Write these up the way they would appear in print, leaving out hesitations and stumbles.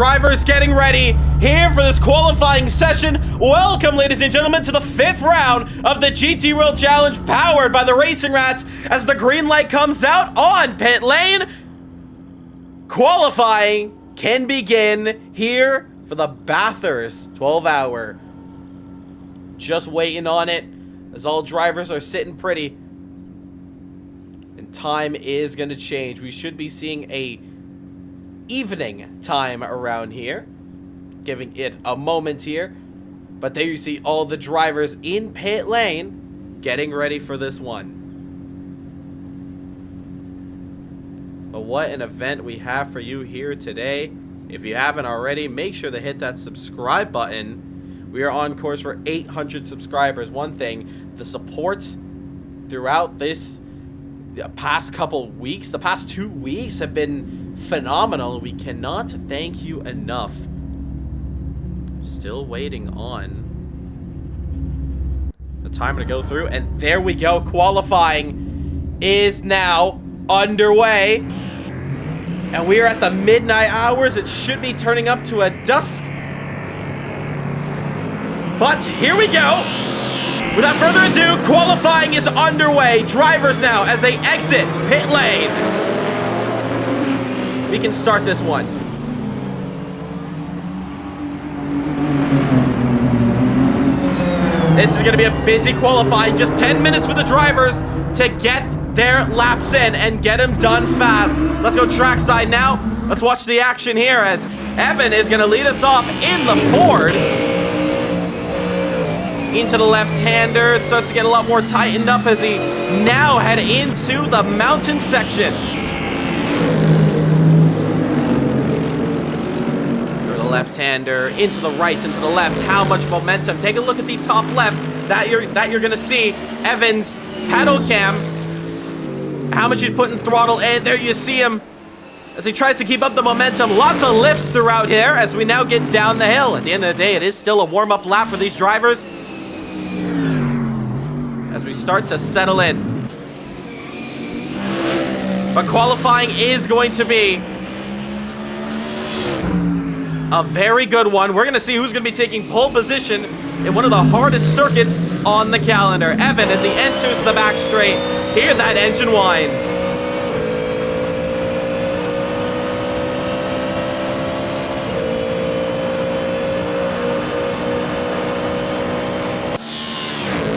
drivers getting ready here for this qualifying session. Welcome, ladies and gentlemen, to the 5th round of the GT World Challenge powered by the Racing Rats. As the green light comes out on pit lane, qualifying can begin here for the Bathurst 12-hour. Just waiting on it as all drivers are sitting pretty. And time is going to change. We should be seeing a evening time around here, giving it a moment here. But there you see all the drivers in pit lane getting ready for this one. But what an event we have for you here today. If you haven't already, make sure to hit that subscribe button. We are on course for 800 subscribers. One thing, the support throughout this past couple weeks, the past 2 weeks have been phenomenal. We cannot thank you enough. Still waiting on the timer to go through, and there we go. Qualifying is now underway, and we are at the midnight hours. It should be turning up to a dusk, but here we go. Without further ado, qualifying is underway. Drivers now as they exit pit lane. We can start this one. This is going to be a busy qualifying. Just 10 minutes for the drivers to get their laps in and get them done fast. Let's go trackside now. Let's watch the action here as Evan is going to lead us off in the Ford. Into the left-hander. It starts to get a lot more tightened up as he now head into the mountain section. Left-hander into the right, into the left. How much momentum? Take a look at the top left that you're gonna see Evan's pedal cam. How much he's putting throttle in. There you see him as he tries to keep up the momentum. Lots of lifts throughout here as we now get down the hill. At the end of the day, it is still a warm-up lap for these drivers as we start to settle in. But qualifying is going to be a very good one. We're going to see who's going to be taking pole position in one of the hardest circuits on the calendar. Evan, as he enters the back straight, hear that engine whine.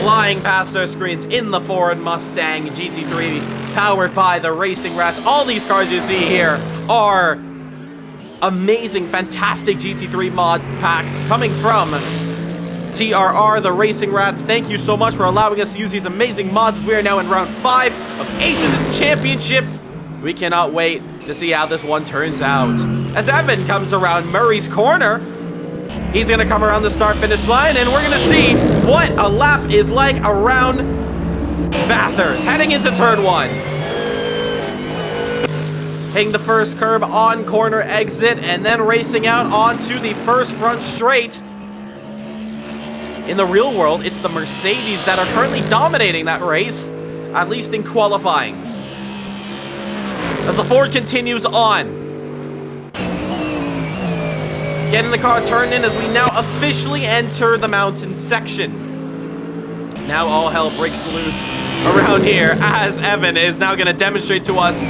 Flying past our screens in the Ford Mustang GT3, powered by the Racing Rats. All these cars you see here are amazing, fantastic GT3 mod packs coming from TRR, the Racing Rats. Thank you so much for allowing us to use these amazing mods. We are now in round 5 of 8 of this championship. We cannot wait to see how this one turns out. As Evan comes around Murray's corner, he's going to come around the start-finish line, and we're going to see what a lap is like around Bathurst, heading into turn 1. Hitting the first curb on corner exit and then racing out onto the first front straight. In the real world, it's the Mercedes that are currently dominating that race, at least in qualifying. As the Ford continues on. Getting the car turned in as we now officially enter the mountain section. Now all hell breaks loose around here as Evan is now going to demonstrate to us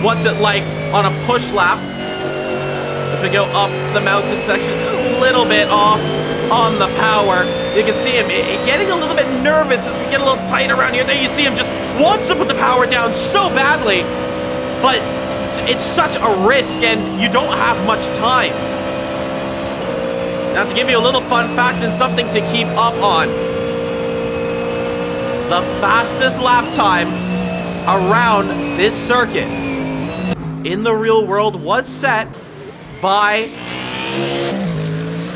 what's it like on a push lap as we go up the mountain section. A little bit off on the power. You can see him getting a little bit nervous as we get a little tight around here. There you see him just wants to put the power down so badly, but it's such a risk and you don't have much time. Now to give you a little fun fact and something to keep up on. The fastest lap time around this circuit in the real world was set by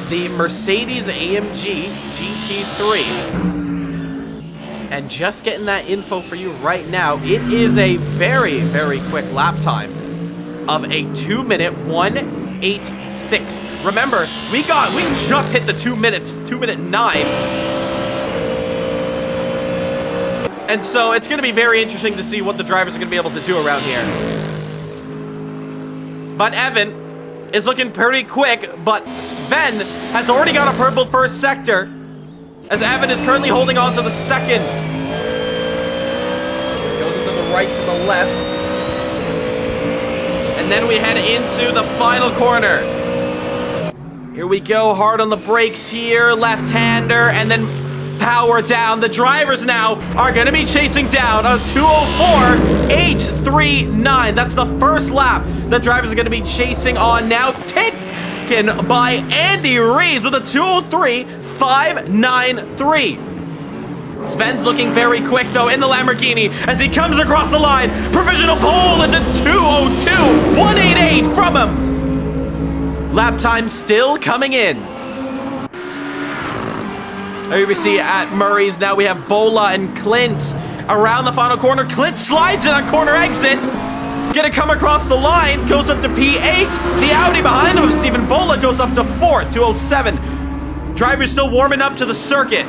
the Mercedes AMG GT3. And just getting that info for you right now, it is a very, very quick lap time of a 2-minute 1:08.6. Remember, we just hit the 2 minutes, 2:09. And so it's going to be very interesting to see what the drivers are going to be able to do around here. But Evan is looking pretty quick, but Sven has already got a purple first sector, as Evan is currently holding on to the second. Goes into the rights and the lefts. And then we head into the final corner. Here we go, hard on the brakes here, left-hander, and then power down. The drivers now are going to be chasing down a 2:04.839. That's the first lap. The drivers are going to be chasing on now, taken by Andy Rees with a 2:03.593. Sven's looking very quick, though, in the Lamborghini as he comes across the line. Provisional pole, it's a 2:02.188 from him. Lap time still coming in. Here we see at Murray's now we have Bola and Clint around the final corner. Clint slides in on corner exit. Gonna come across the line, goes up to P8. The Audi behind him of Stephen Bola goes up to 4th, 2:07. Drivers still warming up to the circuit.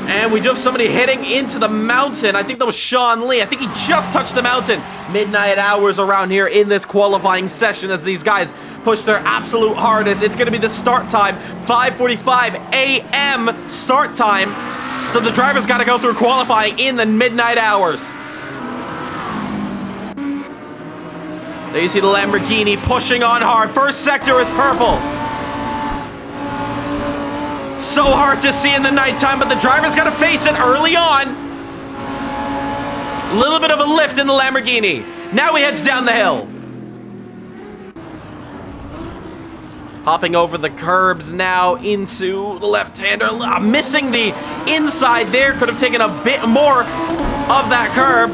And we do have somebody hitting into the mountain. I think that was Sean Lee. I think he just touched the mountain. Midnight hours around here in this qualifying session as these guys push their absolute hardest. It's going to be the start time, 5:45 a.m. start time. So the drivers got to go through qualifying in the midnight hours. There you see the Lamborghini pushing on hard. First sector is purple. So hard to see in the nighttime, but the driver's got to face it early on. A little bit of a lift in the Lamborghini. Now he heads down the hill. Hopping over the curbs now into the left-hander. Missing the inside there. Could have taken a bit more of that curb.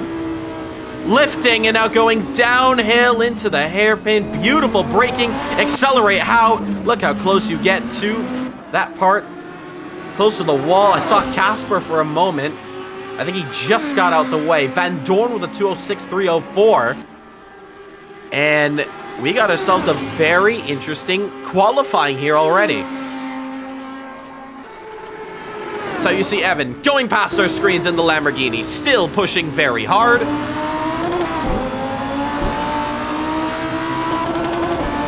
Lifting and now going downhill into the hairpin. Beautiful braking. Accelerate. Look how close you get to that part. Close to the wall. I saw Casper for a moment. I think he just got out the way. Van Dorn with a 2:06.304. And we got ourselves a very interesting qualifying here already. So you see Evan going past our screens in the Lamborghini, still pushing very hard.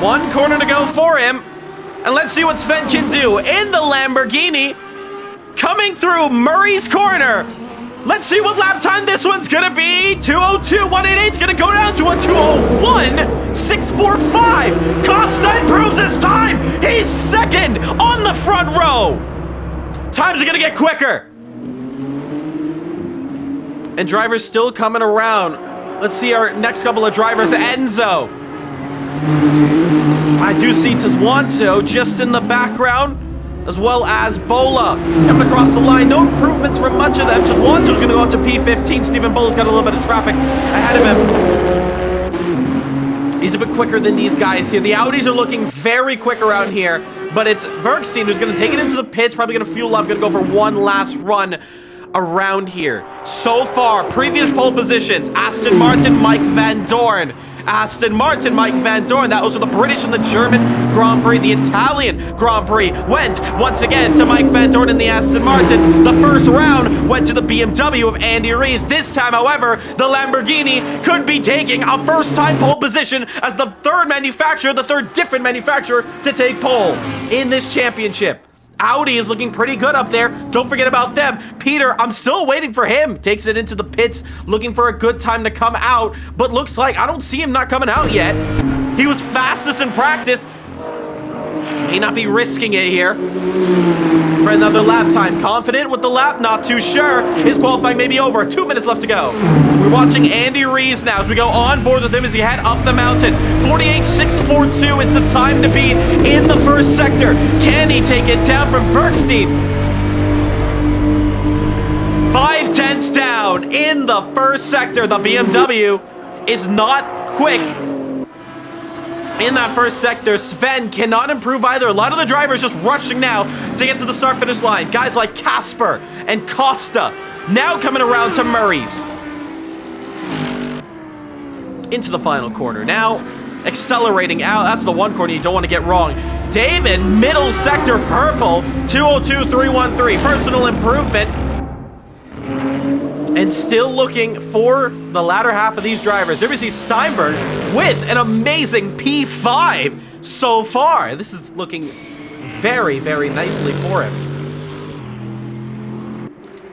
One corner to go for him. And let's see what Sven can do in the Lamborghini. Coming through Murray's corner. Let's see what lap time this one's gonna be. 2:02.188 is gonna go down to a 2:01.645. Costa improves his time. He's second on the front row. Times are gonna get quicker. And drivers still coming around. Let's see our next couple of drivers. Enzo. I do see Tazwanto just in the background, as well as Bola coming across the line. No improvements from much of them. Tazwanto's going to go up to P15. Stephen Bola's got a little bit of traffic ahead of him. He's a bit quicker than these guys here. The Audis are looking very quick around here, but it's Verkstein who's going to take it into the pits, probably going to fuel up, going to go for one last run around here. So far, previous pole positions, Aston Martin, Mike Van Dorn. Aston Martin, Mike Van Dorn. That was with the British and the German Grand Prix. The Italian Grand Prix went once again to Mike Van Dorn in the Aston Martin. The first round went to the BMW of Andy Rees. This time, however, the Lamborghini could be taking a first-time pole position as the third different manufacturer to take pole in this championship. Audi is looking pretty good up there. Don't forget about them. Peter, I'm still waiting for him. Takes it into the pits, looking for a good time to come out, but looks like I don't see him not coming out yet. He was fastest in practice. May not be risking it here for another lap time. Confident with the lap, not too sure. His qualifying may be over. 2 minutes left to go. We're watching Andy Rees now as we go on board with him as he head up the mountain. 48.642 is the time to be in the first sector. Can he take it down from Verkstein? 5/10 down in the first sector. The BMW is not quick in that first sector. Sven cannot improve either. A lot of the drivers just rushing now to get to the start-finish line. Guys like Casper and Costa now coming around to Murray's. Into the final corner now. Accelerating out. That's the one corner you don't want to get wrong. David, middle sector purple, 2:02.313. Personal improvement. And still looking for the latter half of these drivers. There we see Steinberg with an amazing P5 so far. This is looking very, very nicely for him.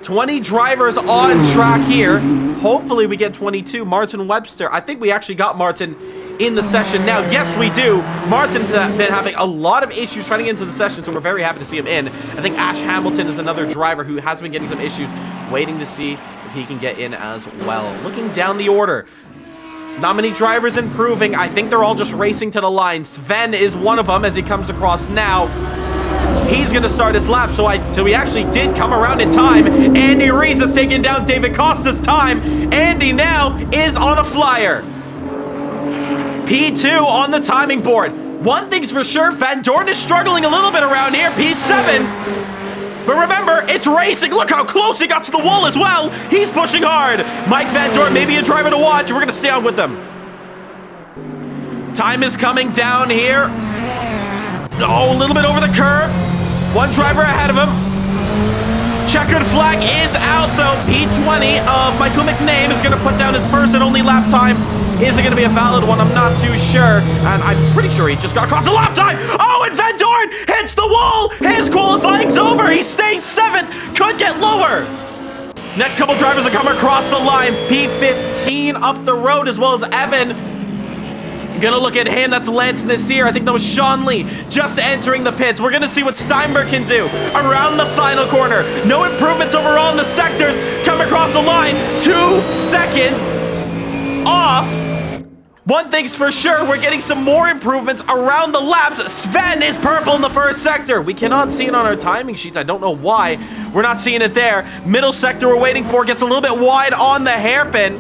20 drivers on track here. Hopefully we get 22. Martin Webster. I think we actually got Martin in the session now. Yes, we do. Martin's been having a lot of issues trying to get into the session, so we're very happy to see him in. I think Ash Hamilton is another driver who has been getting some issues, waiting to see if he can get in as well. Looking down the order, not many drivers improving. I think they're all just racing to the line. Sven is one of them as he comes across now. He's going to start his lap, so he actually did come around in time. Andy Rees has taken down David Costa's time. Andy now is on a flyer. P2 on the timing board. One thing's for sure, Van Dorn is struggling a little bit around here. P7. But remember, it's racing. Look how close he got to the wall as well. He's pushing hard. Mike Van Dorn, maybe a driver to watch. We're going to stay on with them. Time is coming down here. Oh, a little bit over the curb. One driver ahead of him. Checkered flag is out, though. P20 of Michael McName is going to put down his first and only lap time. Is it going to be a valid one? I'm not too sure. And I'm pretty sure he just got across the lap time. Oh, and Van Dorn hits the wall. His qualifying's over. He stays 7th. Could get lower. Next couple drivers are coming across the line. P15 up the road, as well as Evan. Gonna look at him. That's Lance Nasir. I think that was Sean Lee just entering the pits. We're gonna see what Steinberg can do around the final corner. No improvements overall in the sectors. Come across the line. 2 seconds off. One thing's for sure, we're getting some more improvements around the laps. Sven is purple in the first sector. We cannot see it on our timing sheets. I don't know why we're not seeing it there. Middle sector we're waiting for gets a little bit wide on the hairpin.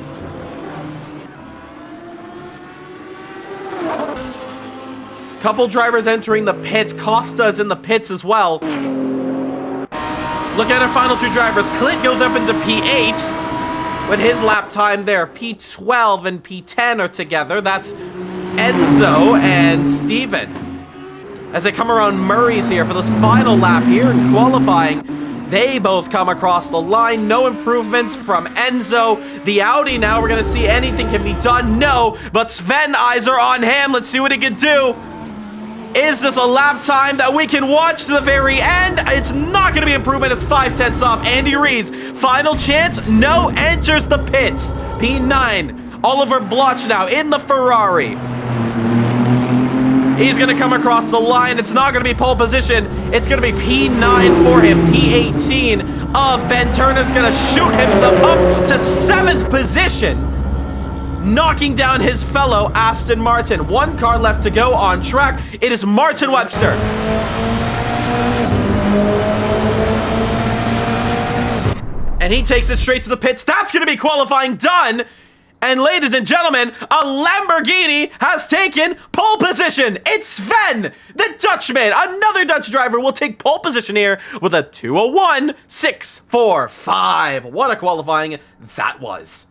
Couple drivers entering the pits. Costa's in the pits as well. Look at our final 2 drivers. Clint goes up into P8 with his lap time there. P12 and P10 are together. That's Enzo and Steven. As they come around Murray's here for this final lap here in qualifying, they both come across the line. No improvements from Enzo. The Audi now, we're going to see anything can be done. No, but Sven eyes are on him. Let's see what he can do. Is this a lap time that we can watch to the very end? It's not going to be improvement. It's 5/10 off. Andy Rees, final chance. No, enters the pits. P9. Oliver Bloch now in the Ferrari. He's going to come across the line. It's not going to be pole position. It's going to be P9 for him. P18 of Ben Turner's going to shoot himself up to 7th position, knocking down his fellow Aston Martin. 1 car left to go on track. It is Martin Webster. And he takes it straight to the pits. That's going to be qualifying done. And ladies and gentlemen, a Lamborghini has taken pole position. It's Sven, the Dutchman. Another Dutch driver will take pole position here with a 2:01.645. What a qualifying that was.